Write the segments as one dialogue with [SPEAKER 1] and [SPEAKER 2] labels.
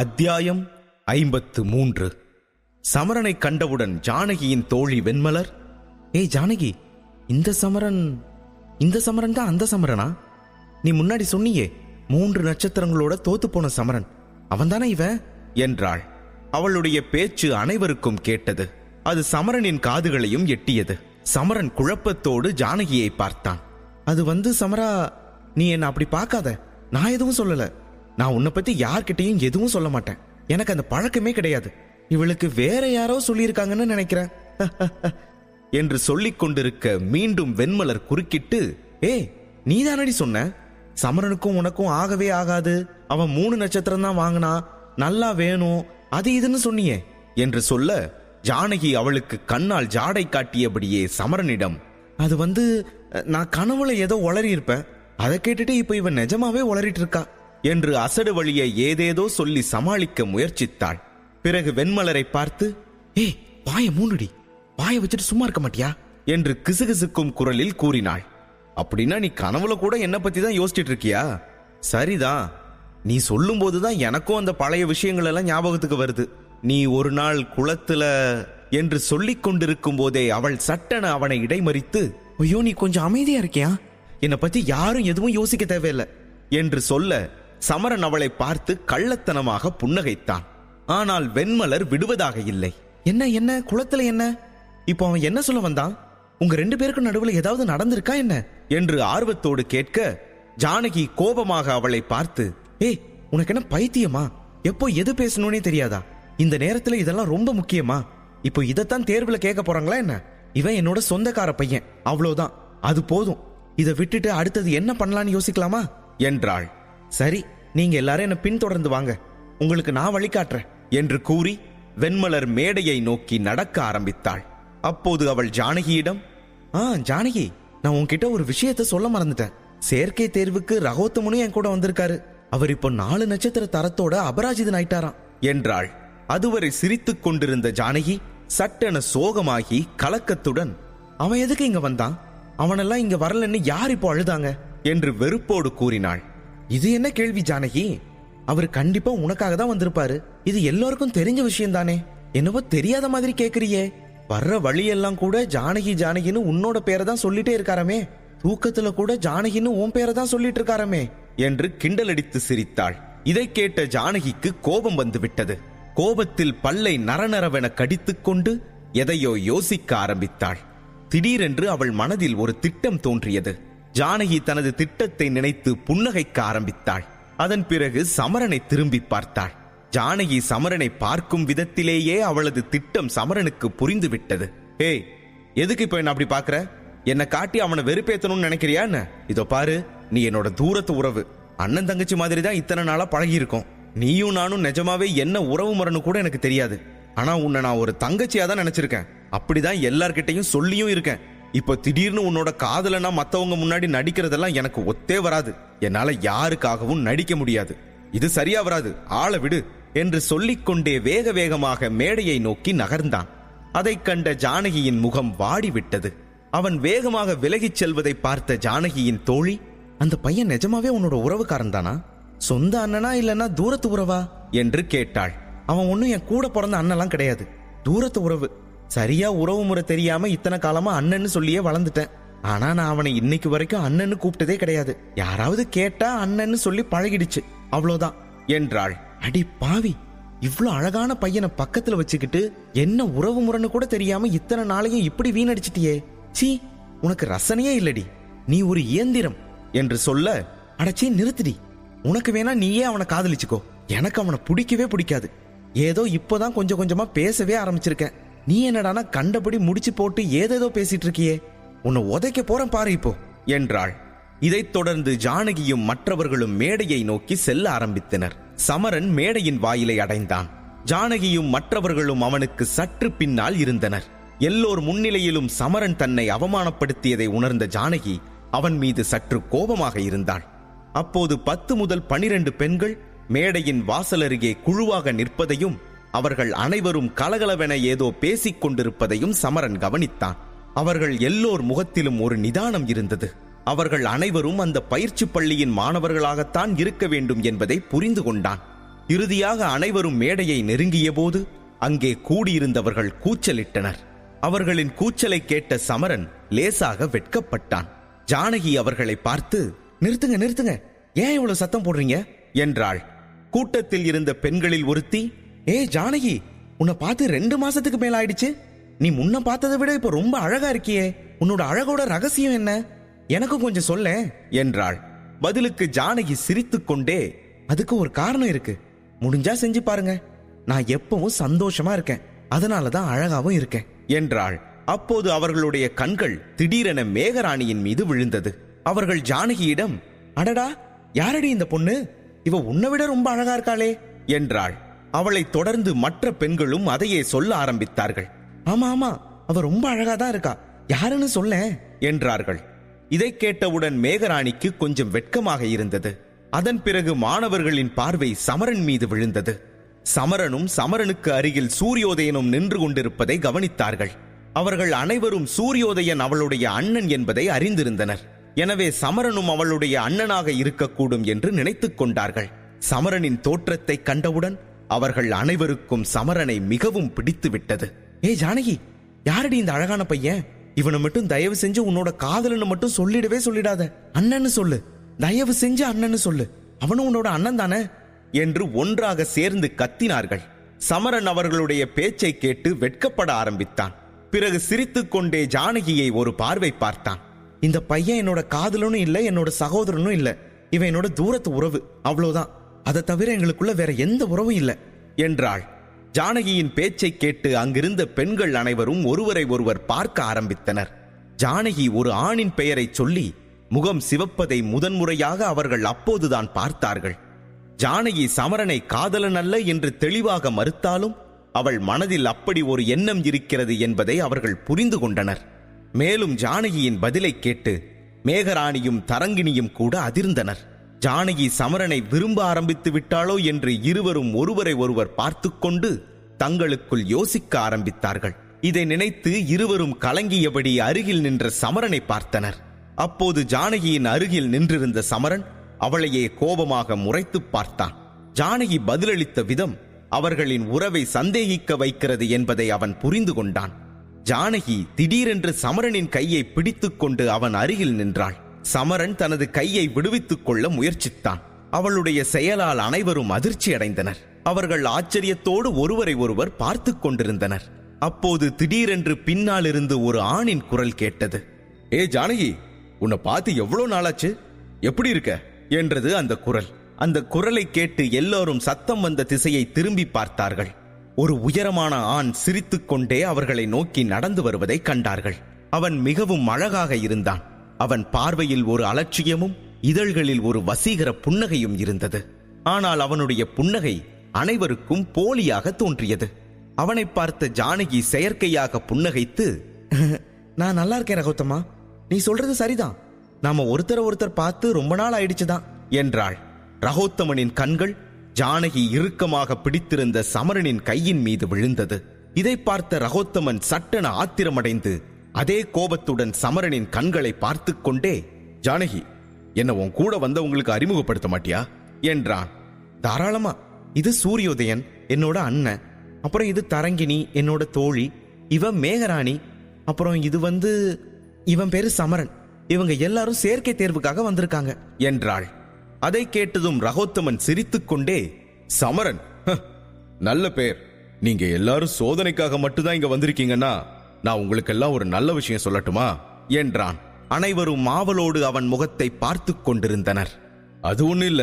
[SPEAKER 1] அத்தியாயம் 53. சமரனை கண்டவுடன் ஜானகியின் தோழி வெண்மலர், ஏய் ஜானகி, இந்த சமரன் தான் அந்த சமரனா? நீ முன்னாடி சொன்னியே 3 நட்சத்திரங்களோட தோத்து போன சமரன், அவன் தானே இவன் என்றாள். அவளுடைய பேச்சு அனைவருக்கும் கேட்டது. அது சமரனின் காதுகளையும் எட்டியது. சமரன் குழப்பத்தோடு ஜானகியை பார்த்தான். அது சமரா, நீ என்ன அப்படி பார்க்காத. நான் எதுவும் சொல்லல. நான் உன்னை பத்தி யார்கிட்டையும் எதுவும் சொல்ல மாட்டேன். எனக்கு அந்த பழக்கமே கிடையாது. இவளுக்கு வேற யாரோ சொல்லியிருக்காங்கன்னு நினைக்கிறேன் என்று சொல்லிக் கொண்டிருக்க மீண்டும் வெண்மலர் குறுக்கிட்டு, ஏய், நீதானடி சொன்ன சமரனுக்கும் உனக்கும் ஆகவே ஆகாது, அவன் 3 நட்சத்திரம் தான் வாங்கினா, நல்லா வேணும், அது இதுன்னு சொன்னியே என்று சொல்ல, ஜானகி அவளுக்கு கண்ணால் ஜாடை காட்டியபடியே சமரனிடம், அது நான் கனவுல ஏதோ உளறி இருப்பேன், அதை கேட்டுட்டு இப்ப இவன் நிஜமாவே உளறிட்டு இருக்கா என்று அசடு வழியை ஏதேதோ சொல்லி சமாளிக்க முயற்சித்தாள். பிறகு வெண்மலரை பார்த்து, ஏய், வாய மூடுடி, வாய வச்சுட்டு சும்மா இருக்க மாட்டியா என்று கிசுகிசுக்கும் குரலில் கூறினாள். அப்படின்னா நீ கனவுல கூட என்ன பத்தி தான் யோசிச்சுட்டு இருக்கியா? சரிதான், நீ சொல்லும் போதுதான் எனக்கும் அந்த பழைய விஷயங்கள் எல்லாம் ஞாபகத்துக்கு வருது. நீ ஒரு நாள் குளத்துல என்று சொல்லிக் கொண்டிருக்கும் போதே அவள் சட்டென அவனை இடைமறித்து, ஐயோ, நீ கொஞ்சம் அமைதியா இருக்கியா, என்னை பத்தி யாரும் எதுவும் யோசிக்க தேவையில்லை என்று சொல்ல, சமரன் அவளை பார்த்து கள்ளத்தனமாக புன்னகைத்தான். ஆனால் வெண்மலர் விடுவதாக இல்லை. என்ன குளத்துல என்ன? இப்போ அவன் என்ன சொல்ல வந்தான்? உங்க 2 பேருக்கும் நடுவில் ஏதாவது நடந்திருக்கா என்ன என்று ஆர்வத்தோடு கேட்க, ஜானகி கோபமாக அவளை பார்த்து, ஏய், உனக்கு என்ன பைத்தியமா? எப்போ எது பேசணும்னே தெரியாதா? இந்த நேரத்துல இதெல்லாம் ரொம்ப முக்கியமா? இப்போ இதைத்தான் தேர்வுல கேட்க போறாங்களா என்ன? இவன் என்னோட சொந்தக்கார பையன், அவ்வளவுதான், அது போதும். இதை விட்டுட்டு அடுத்தது என்ன பண்ணலான்னு யோசிக்கலாமா என்றாள். சரி, நீங்க எல்லாரும் என்ன பின்தொடர்ந்து வாங்க, உங்களுக்கு நான் வழிகாட்டுறேன் என்று கூறி வெண்மலர் மேடையை நோக்கி நடக்க ஆரம்பித்தாள். அப்போது அவள் ஜானகியிடம், ஜானகி, நான் உன்கிட்ட ஒரு விஷயத்த சொல்ல மறந்துட்டேன். சேர்க்கை தேர்வுக்கு ரகோத்தமனும் என் கூட வந்திருக்காரு. அவர் இப்போ 4 நட்சத்திர தரத்தோட அபராஜிதன் ஆயிட்டாராம் என்றாள். அதுவரை சிரித்துக் கொண்டிருந்த ஜானகி சட்டென சோகமாகி கலக்கத்துடன், அவன் எதுக்கு இங்க வந்தான்? அவனெல்லாம் இங்க வரலன்னு யார் இப்போ அழுதாங்க என்று வெறுப்போடு கூறினாள். இது என்ன கேள்வி ஜானகி? அவர் கண்டிப்பா உனக்காக தான் வந்திருப்பாரு. இது எல்லோருக்கும் தெரிஞ்ச விஷயம் தானே. என்னவோ தெரியாத மாதிரி கேக்குறியே. வர்ற வழியெல்லாம் கூட ஜானகி ஜானகின்னு உன்னோட பேரை தான் சொல்லிட்டே இருக்காரமே. தூக்கத்துல கூட ஜானகின்னு உன் பேரை தான் சொல்லிட்டு இருக்காரமே என்று கிண்டலடித்து சிரித்தாள். இதை கேட்ட ஜானகிக்கு கோபம் வந்து விட்டது. கோபத்தில் பல்லை நரநரவென கடித்துக் கொண்டு எதையோ யோசிக்க ஆரம்பித்தாள். திடீரென்று அவள் மனதில் ஒரு திட்டம் தோன்றியது. ஜானகி தனது திட்டத்தை நினைத்து புன்னகைக்க ஆரம்பித்தாள். அதன் பிறகு சமரனை திரும்பி பார்த்தாள். ஜானகி சமரனை பார்க்கும் விதத்திலேயே அவளது திட்டம் சமரனுக்கு புரிந்து விட்டது. ஏய், எதுக்கு இப்ப என்ன அப்படி பாக்குற? என்னை காட்டி அவனை வெறுப்பேத்தணும்னு நினைக்கிறியா என்ன? இதோ பாரு, நீ என்னோட தூரத்து உறவு, அண்ணன் தங்கச்சி மாதிரி தான் இத்தனை நாளா பழகி இருக்கோம். நீயும் நானும் நிஜமாவே என்ன உறவு முறைன்னு கூட எனக்கு தெரியாது. ஆனா உன்னை நான் ஒரு தங்கச்சியா தான் நினைச்சிருக்கேன். அப்படிதான் எல்லார்கிட்டையும் சொல்லியும் இருக்கேன். இப்போ திடீர்னு உன்னோட காதலனா மத்தவங்க முன்னாடி நடிக்கிறதெல்லாம் எனக்கு ஒத்தே வராது. என்னால யாருக்காகவும் நடிக்க முடியாது. இது சரியா வராது, ஆளை விடு என்று சொல்லிக்கொண்டே வேக வேகமாக மேடையை நோக்கி நகர்ந்தான். அதை கண்ட ஜானகியின் முகம் வாடிவிட்டது. அவன் வேகமாக விலகிச் செல்வதை பார்த்த ஜானகியின் தோழி, அந்த பையன் நிஜமாவே உன்னோட உறவுக்காரன் தானா? சொந்த அண்ணனா இல்லனா தூரத்து உறவா என்று கேட்டாள். அவன் ஒன்னும் என் கூட பிறந்த அண்ணெல்லாம் கிடையாது, தூரத்து உறவு. சரியா உறவு முறை தெரியாம இத்தனை காலமா அண்ணன்னு சொல்லியே வளர்ந்துட்டேன். ஆனா நான் அவனை இன்னைக்கு வரைக்கும் அண்ணன்னு கூப்பிட்டதே கிடையாது. யாராவது கேட்டா அண்ணன்னு சொல்லி பழகிடுச்சு, அவ்வளவுதான் என்றாள். அடி பாவி, இவ்வளவு அழகான பையனை பக்கத்துல வச்சுக்கிட்டு என்ன உறவு முறைன்னு கூட தெரியாம இத்தனை நாளையும் இப்படி வீணடிச்சிட்டியே. சீ, உனக்கு ரசனையே இல்லடி, நீ ஒரு இயந்திரம் என்று சொல்ல, அடச்சி நிறுத்திடி, உனக்கு வேணா நீயே அவனை காதலிச்சுக்கோ, எனக்கு அவனை பிடிக்கவே பிடிக்காது. ஏதோ இப்போதான் கொஞ்சம் கொஞ்சமா பேசவே ஆரம்பிச்சிருக்கேன். நீ என்னடானா கண்டபடி முடிச்சு போட்டு ஏதேதோ பேசிட்டு இருக்கியே, உன்னை உதைக்க போறேன் பாரு இப்போ என்றாள். இதைத் தொடர்ந்து ஜானகியும் மற்றவர்களும் மேடையை நோக்கி செல்ல ஆரம்பித்தனர். சமரன் மேடையின் வாயிலை அடைந்தான். ஜானகியும் மற்றவர்களும் அவனுக்கு சற்று பின்னால் இருந்தனர். எல்லோர் முன்னிலையிலும் சமரன் தன்னை அவமானப்படுத்தியதை உணர்ந்த ஜானகி அவன் மீது சற்று கோபமாக இருந்தாள். அப்போது 10 முதல் 12 பெண்கள் மேடையின் வாசலருகே குழுவாக நிற்பதையும் அவர்கள் அனைவரும் கலகலவென ஏதோ பேசிக் கொண்டிருப்பதையும் சமரன் கவனித்தான். அவர்கள் எல்லோர் முகத்திலும் ஒரு நிதானம் இருந்தது. அவர்கள் அனைவரும் அந்த பயிற்சி பள்ளியின் மாணவர்களாகத்தான் இருக்க வேண்டும் என்பதை புரிந்து கொண்டான். இறுதியாக அனைவரும் மேடையை நெருங்கிய போது அங்கே கூடியிருந்தவர்கள் கூச்சலிட்டனர். அவர்களின் கூச்சலை கேட்ட சமரன் லேசாக வெட்கப்பட்டான். ஜானகி அவர்களை பார்த்து, நிறுத்துங்க நிறுத்துங்க, ஏன் இவ்வளவு சத்தம் போடுறீங்க என்றாள். கூட்டத்தில் இருந்த பெண்களில் ஒருத்தி, ஜானகி, உன்னை பார்த்து 2 மாசத்துக்கு மேல ஆயிடுச்சு. நீ முன்ன பார்த்ததை விட இப்ப ரொம்ப அழகா இருக்கியே. உன்னோட அழகோட ரகசியம் என்ன? எனக்கு கொஞ்சம் சொல்ல என்றாள். பதிலுக்கு ஜானகி சிரித்துக் கொண்டே, அதுக்கு ஒரு காரணம் இருக்கு, முடிஞ்சா செஞ்சு பாருங்க. நான் எப்பவும் சந்தோஷமா இருக்கேன், அதனாலதான் அழகாவும் இருக்கேன் என்றாள். அப்போது அவர்களுடைய கண்கள் திடீரென மேகராணியின் மீது விழுந்தது. அவர்கள் ஜானகியிடம், அடடா, யாரடி இந்த பொண்ணு? இவ உன்னை விட ரொம்ப அழகா இருக்காளே என்றாள். அவளை தொடர்ந்து மற்ற பெண்களும் அதையே சொல்ல ஆரம்பித்தார்கள். ஆமா ஆமா, அவ ரொம்ப அழகாதான் இருக்கா, யாருன்னு சொல்ல என்றார்கள். இதை கேட்டவுடன் மேகராணிக்கு கொஞ்சம் வெட்கமாக இருந்தது. அதன் பிறகு மாணவர்களின் பார்வை சமரன் மீது விழுந்தது. சமரனும் சமரனுக்கு அருகில் சூரியோதயனும் நின்று கொண்டிருப்பதை கவனித்தார்கள். அவர்கள் அனைவரும் சூரியோதயன் அவளுடைய அண்ணன் என்பதை அறிந்திருந்தனர். எனவே சமரனும் அவளுடைய அண்ணனாக இருக்கக்கூடும் என்று நினைத்துக் கொண்டார்கள். சமரனின் தோற்றத்தை கண்டவுடன் அவர்கள் அனைவருக்கும் சமரனை மிகவும் பிடித்து விட்டது. ஜானகி, யாரடி இந்த அழகான பையன்? இவனை மட்டும் தயவு செஞ்சு உன்னோட காதலன்னு மட்டும் சொல்லிடவே சொல்லிடாத. அண்ணன்னு சொல்லு, தயவு செஞ்சு அண்ணன்னு சொல்லு, அவனும் உன்னோட அண்ணன் தானே என்று ஒன்றாக சேர்ந்து கத்தினார்கள். சமரன் அவர்களுடைய பேச்சை கேட்டு வெட்கப்பட ஆரம்பித்தான். பிறகு சிரித்துக் கொண்டே ஜானகியை ஒரு பார்வை பார்த்தான். இந்த பையன் என்னோட காதலனும் இல்ல, என்னோட சகோதரனும் இல்ல, இவன் என்னோட தூரத்து உறவு, அவ்வளவுதான். அதை தவிர எங்களுக்குள்ள வேற எந்த உறவும் இல்லை என்றாள். ஜானகியின் பேச்சை கேட்டு அங்கிருந்த பெண்கள் அனைவரும் ஒருவரை ஒருவர் பார்க்க ஆரம்பித்தனர். ஜானகி ஒரு ஆணின் பெயரை சொல்லி முகம் சிவப்பதை முதன்முறையாக அவர்கள் அப்போதுதான் பார்த்தார்கள். ஜானகி சமரனை காதலன் அல்ல என்று தெளிவாக மறுத்தாலும் அவள் மனதில் அப்படி ஒரு எண்ணம் இருக்கிறது என்பதை அவர்கள் புரிந்து கொண்டனர். மேலும் ஜானகியின் பதிலை கேட்டு மேகராணியும் தரங்கிணியும் கூட அதிர்ந்தனர். ஜானகி சமரனை விரும்ப ஆரம்பித்து விட்டாளோ என்று இருவரும் ஒருவரை ஒருவர் பார்த்து கொண்டு தங்களுக்குள் யோசிக்க ஆரம்பித்தார்கள். இதை நினைத்து இருவரும் கலங்கியபடி அருகில் நின்ற சமரனை பார்த்தனர். அப்போது ஜானகியின் அருகில் நின்றிருந்த சமரன் அவளையே கோபமாக முறைத்து பார்த்தான். ஜானகி பதிலளித்த விதம் அவர்களின் உறவை சந்தேகிக்க வைக்கிறது என்பதை அவன் புரிந்து கொண்டான். ஜானகி திடீரென்று சமரனின் கையை பிடித்துக் கொண்டு அவன் அருகில் நின்றாள். சமரன் தனது கையை விடுவித்துக் கொள்ள முயற்சித்தான். அவளுடைய செயலால் அனைவரும் அதிர்ச்சி அடைந்தனர். அவர்கள் ஆச்சரியத்தோடு ஒருவரை ஒருவர் பார்த்து கொண்டிருந்தனர். அப்போது திடீரென்று பின்னால் இருந்து ஒரு ஆணின் குரல் கேட்டது. ஜானகி, உன்னை பார்த்து எவ்வளவு நாளாச்சு, எப்படி இருக்க என்றது அந்த குரல். அந்த குரலை கேட்டு எல்லோரும் சத்தம் வந்த திசையை திரும்பி பார்த்தார்கள். ஒரு உயரமான ஆண் சிரித்துக் கொண்டே அவர்களை நோக்கி நடந்து வருவதை கண்டார்கள். அவன் மிகவும் அழகாக இருந்தான். அவன் பார்வையில் ஒரு அலட்சியமும் இதழ்களில் ஒரு வசீகர புன்னகையும் இருந்தது. ஆனால் அவனுடைய புன்னகை அனைவருக்கும் போலியாக தோன்றியது. அவனை பார்த்த ஜானகி செயற்கையாக புன்னகைத்து, நான் நல்லா இருக்கேன் ரகோத்தமா, நீ சொல்றது சரிதான், நாம ஒருத்தர் பார்த்து ரொம்ப நாள் ஆயிடுச்சுதான் என்றாள். ரகோத்தமனின் கண்கள் ஜானகி இறுக்கமாக பிடித்திருந்த சமரனின் கையின் மீது விழுந்தது. இதை பார்த்த ரகோத்தமன் சட்டென ஆத்திரமடைந்து அதே கோபத்துடன் சமரனின் கண்களை பார்த்து கொண்டே, ஜானகி, என்ன உன் கூட வந்தவங்களுக்கு அறிமுகப்படுத்த மாட்டியா என்றான். தாராளமா, இது சூரியோதயன், என்னோட அண்ணன். அப்புறம் இது தரங்கிணி, என்னோட தோழி. இவன் மேகராணி. அப்புறம் இது இவன் பேரு சமரன். இவங்க எல்லாரும் சேர்க்கை தேர்வுக்காக வந்திருக்காங்க என்றாள். அதை கேட்டதும் ரகோத்தமன் சிரித்துக் கொண்டே, சமரன், நல்ல பேர். நீங்க எல்லாரும் சோதனைக்காக மட்டும்தான் இங்க வந்திருக்கீங்கன்னா நான் உங்களுக்கெல்லாம் ஒரு நல்ல விஷயம் சொல்லட்டுமா என்றான். அனைவரும் ஆவலோடு அவன் முகத்தை பார்த்து கொண்டிருந்தனர். அது ஒண்ணு இல்ல,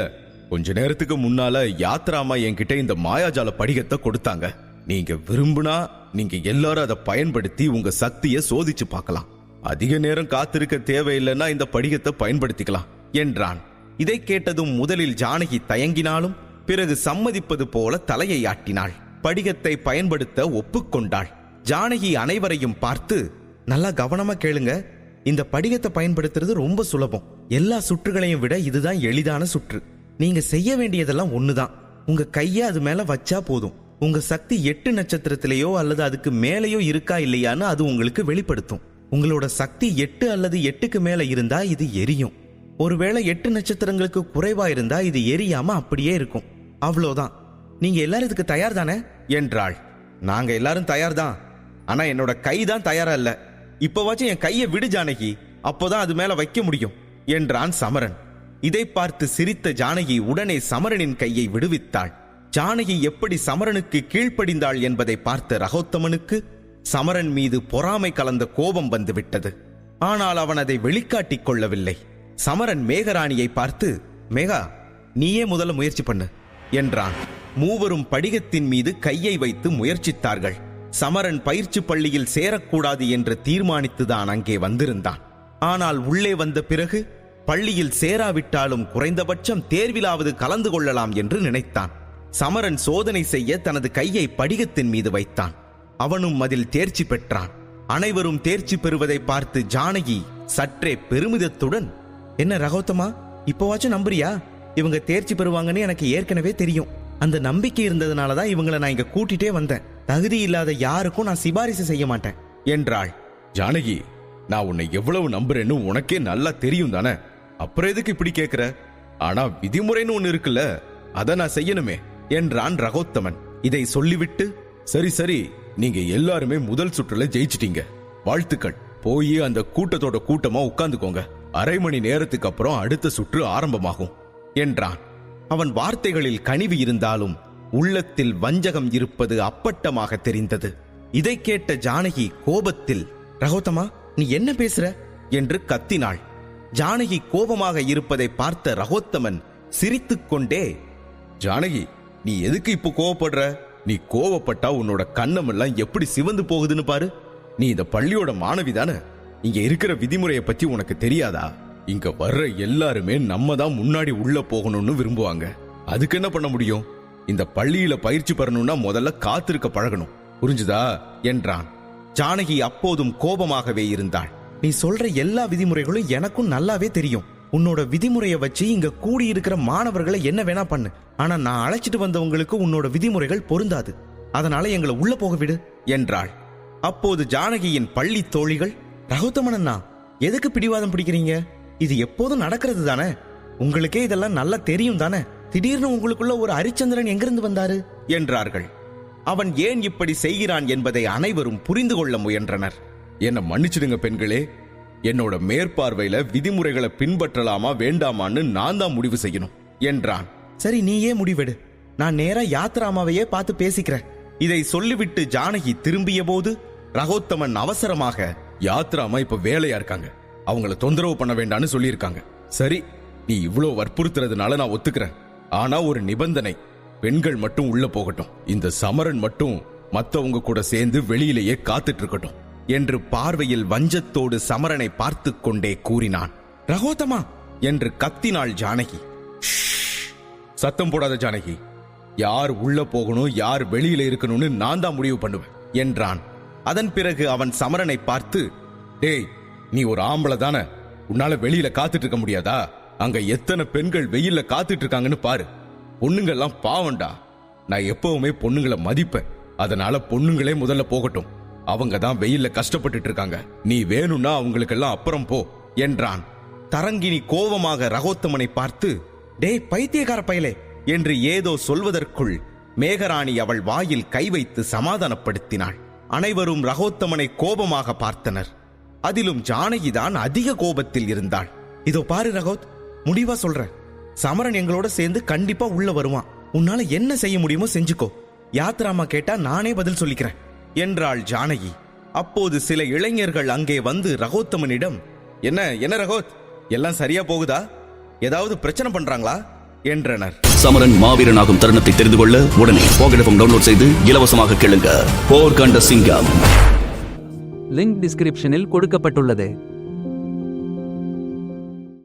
[SPEAKER 1] கொஞ்ச நேரத்துக்கு முன்னால யாத்ராமா என்கிட்ட இந்த மாயாஜால படிகத்தை கொடுத்தாங்க. நீங்க விரும்புனா நீங்க எல்லாரும் அதை பயன்படுத்தி உங்க சக்தியை சோதிச்சு பார்க்கலாம். அதிக நேரம் காத்திருக்க தேவையில்லைன்னா இந்த படிகத்தை பயன்படுத்திக்கலாம் என்றான். இதை கேட்டதும் முதலில் ஜானகி தயங்கினாலும் பிறகு சம்மதிப்பது போல தலையை ஆட்டினாள். படிகத்தை பயன்படுத்த ஒப்புக்கொண்டாள். ஜானகி அனைவரையும் பார்த்து, நல்லா கவனமா கேளுங்க, இந்த படிகத்தை பயன்படுத்துறது ரொம்ப சுலபம். எல்லா சுற்றுகளையும் விட இதுதான் எளிதான சுற்று. நீங்க செய்ய வேண்டியதெல்லாம் ஒண்ணுதான். உங்க கைய அது மேல வச்சா போதும். உங்க சக்தி 8 நட்சத்திரத்திலேயோ அல்லது அதுக்கு மேலேயோ இருக்கா இல்லையான்னு அது உங்களுக்கு வெளிப்படுத்தும். உங்களோட சக்தி 8 அல்லது 8க்கு மேல இருந்தா இது எரியும். ஒருவேளை 8 நட்சத்திரங்களுக்கு குறைவா இருந்தா இது எரியாம அப்படியே இருக்கும். அவ்வளோதான். நீங்க எல்லாரும் இதுக்கு தயார் தானே என்றாள். நாங்க எல்லாரும் தயார் தான், ஆனா என்னோட கை தான் தயாரா இல்ல. இப்பவாச்சும் என் கையை விடு ஜானகி, அப்போதான் அது மேல வைக்க முடியும் என்றான் சமரன். இதை பார்த்து சிரித்த ஜானகி உடனே சமரனின் கையை விடுவித்தாள். ஜானகி எப்படி சமரனுக்கு கீழ்ப்படிந்தாள் என்பதை பார்த்த ரகோத்தமனுக்கு சமரன் மீது பொறாமை கலந்த கோபம் வந்துவிட்டது. ஆனால் அவன் அதை வெளிக்காட்டிக் கொள்ளவில்லை. சமரன் மேகராணியை பார்த்து, மேகா, நீயே முதல்ல முயற்சி பண்ணு என்றான். மூவரும் படிகத்தின் மீது கையை வைத்து முயற்சித்தார்கள். சமரன் பயிற்சி பள்ளியில் சேரக்கூடாது என்று தீர்மானித்துதான் அங்கே வந்திருந்தான். ஆனால் உள்ளே வந்த பிறகு பள்ளியில் சேராவிட்டாலும் குறைந்தபட்சம் தேர்விலாவது கலந்து கொள்ளலாம் என்று நினைத்தான். சமரன் சோதனை செய்ய தனது கையை படிகத்தின் மீது வைத்தான். அவனும் அதில் தேர்ச்சி பெற்றான். அனைவரும் தேர்ச்சி பெறுவதை பார்த்து ஜானகி சற்றே பெருமிதத்துடன், என்ன ரகோத்தமா, இப்போவாச்சும் நம்புறியா? இவங்க தேர்ச்சி பெறுவாங்கன்னு எனக்கு ஏற்கனவே தெரியும். அந்த நம்பிக்கை இருந்ததுனாலதான் இவங்களை நான் இங்க கூட்டிட்டே வந்தேன். தகுதி இல்லாத யாருக்கும் நான் சிபாரிசு செய்ய மாட்டேன் என்றாள்.
[SPEAKER 2] ஜானகி, நான் உன்னை எவ்வளவு நம்புறேன்னு உனக்கே நல்லா தெரியும் தானே, அப்புறம் எதுக்கு இப்படி கேக்குற? ஆனா விதிமுறைன்னு ஒண்ணு இருக்குல்ல, அத நான் செய்யணுமே
[SPEAKER 1] என்றான் ரகோத்தமன். இதை சொல்லிவிட்டு,
[SPEAKER 2] சரி சரி, நீங்க எல்லாருமே முதல் சுற்றுல ஜெயிச்சிட்டீங்க, வாழ்த்துக்கள். போய் அந்த கூட்டத்தோட கூட்டமா உட்கார்ந்துக்கோங்க. அரை மணி நேரத்துக்கு அப்புறம் அடுத்த சுற்று ஆரம்பமாகும்
[SPEAKER 1] என்றான். அவன் வார்த்தைகளில் கனிவு இருந்தாலும் உள்ளத்தில் வஞ்சகம் இருப்பது அப்பட்டமாக தெரிந்தது. இதை கேட்ட ஜானகி கோபத்தில், ரகோத்தமா, நீ என்ன பேசுற என்று கத்தினாள். ஜானகி கோபமாக இருப்பதை பார்த்த ரகோத்தமன் சிரித்துக்கொண்டே,
[SPEAKER 2] ஜானகி, நீ எதுக்கு இப்போ கோவப்படுற? நீ கோவப்பட்டா உன்னோட கண்ணமெல்லாம் எப்படி சிவந்து போகுதுன்னு பாரு. நீ இந்த பள்ளியோட மாணவி தானே, இங்க இருக்கிற விதிமுறையை பத்தி உனக்கு தெரியாதா? இங்க வர்ற எல்லாருமே நம்ம தான் முன்னாடி உள்ள போகணும்னு விரும்புவாங்க. அதுக்கு என்ன பண்ண முடியும்? இந்த பள்ளியில பயிற்சி பெறணும்னா முதல்ல காத்திருக்க பழகணும், புரிஞ்சுதா என்றான்.
[SPEAKER 1] ஜானகி அப்போதும் கோபமாகவே இருந்தாள். நீ சொல்ற எல்லா விதிமுறைகளும் எனக்கும் நல்லாவே தெரியும். உன்னோட விதிமுறையை வச்சு இங்க கூடி இருக்கிற மாணவர்களை என்ன வேணா பண்ணு, ஆனா நான் அழைச்சிட்டு வந்தவங்களுக்கு உன்னோட விதிமுறைகள் பொருந்தாது. அதனால எங்களை உள்ள போக விடு என்றாள். அப்போது ஜானகியின் பள்ளி தோழிகள், ரகோத்தமனா, எதுக்கு பிடிவாதம் பிடிக்கிறீங்க? இது எப்போதும் நடக்கிறது தானே, உங்களுக்கே இதெல்லாம் நல்லா தெரியும் தானே, திடீர்னு உங்களுக்குள்ள ஒரு ஹரிச்சந்திரன் எங்கிருந்து வந்தாரு என்றார்கள். அவன் ஏன் இப்படி செய்கிறான் என்பதை அனைவரும் புரிந்து கொள்ள முயன்றனர்.
[SPEAKER 2] என்ன மன்னிச்சிடுங்க பெண்களே, என்னோட மேற்பார்வையில விதிமுறைகளை பின்பற்றலாமா வேண்டாமான்னு நான் தான் முடிவு செய்யணும்
[SPEAKER 1] என்றான். சரி, நீயே முடிவெடு, நான் நேரா யாத்ராமாவையே பார்த்து பேசிக்கிறேன். இதை சொல்லிவிட்டு ஜானகி திரும்பிய போது ரகோத்தமன் அவசரமாக,
[SPEAKER 2] யாத்ராமா இப்ப வேலையா இருக்காங்க, அவங்கள தொந்தரவு பண்ண வேண்டாம்னு சொல்லியிருக்காங்க. சரி, நீ இவ்ளோ வற்புறுத்துறதுனால நான் ஒத்துக்கிறேன். ஆனா ஒரு நிபந்தனை, பெண்கள் மட்டும் உள்ள போகட்டும், இந்த சமரன் மட்டும் மத்தவங்க கூட சேர்ந்து வெளியிலேயே காத்துட்டு இருக்கட்டும்
[SPEAKER 1] என்று பார்வையில் வஞ்சத்தோடு சமரனை பார்த்து கொண்டே கூறினான். ரகோத்தமா என்று கத்தினாள் ஜானகி.
[SPEAKER 2] சத்தம் போடாத ஜானகி, யார் உள்ள போகணும் யார் வெளியில இருக்கணும்னு நான் தான் முடிவு பண்ணுவேன்
[SPEAKER 1] என்றான். அதன் பிறகு அவன் சமரனை பார்த்து,
[SPEAKER 2] டேய், நீ ஒரு ஆம்பளை தானே, உன்னால வெளியில காத்துட்டு இருக்க முடியாதா? அங்க எத்தனை பெண்கள் வெயில்ல காத்துட்டு இருக்காங்கன்னு பாரு. பொண்ணுங்கெல்லாம் பாவண்டா. நான் எப்பவுமே பொண்ணுங்களை மதிப்பேன், அதனால பொண்ணுங்களே முதல்ல போகட்டும். அவங்க தான் வெயில்ல கஷ்டப்பட்டுட்டு இருக்காங்க, நீ வேணும்னா அவங்களுக்கெல்லாம் அப்புறம் போ
[SPEAKER 1] என்றான். தரங்கினி கோபமாக ரகோத்தமனை பார்த்து, டேய் பைத்தியக்கார பயலே என்று ஏதோ சொல்வதற்குள் மேகராணி அவள் வாயில் கை வைத்து சமாதானப்படுத்தினாள். அனைவரும் ரகோத்தமனை கோபமாக பார்த்தனர். அதிலும் ஜானகிதான் அதிக கோபத்தில் இருந்தாள். இதோ பாரு ரகோத், முடிவா சொல்ற, சமரன் எங்களோட சேர்ந்து கண்டிப்பா உள்ள வருவான். உன்னால என்ன செய்ய முடியுமோ செஞ்சுக்கோ. யாத்ராமா கேட்டா நானே பதில் சொல்லிக்கிறேன் என்றாள் ஜானகி. அப்போது சில இளைஞர்கள் அங்கே வந்து ரகோத்தமனிடம், என்ன என்ன ரகோத், எல்லாம் சரியா போகுதா? ஏதாவது பிரச்சனை பண்றாங்களா என்றனர்.
[SPEAKER 3] சமரன் மாவீரனாகும் தருணத்தை தெரிந்து கொள்ள உடனே பாக்கெட் எஃப்எம் டவுன்லோட் செய்து இலவசமாக கேளுங்க. போர் கண்ட சிங்கம்
[SPEAKER 4] லிங்க் டிஸ்கிரிப்ஷனில் கொடுக்கப்பட்டுள்ளது.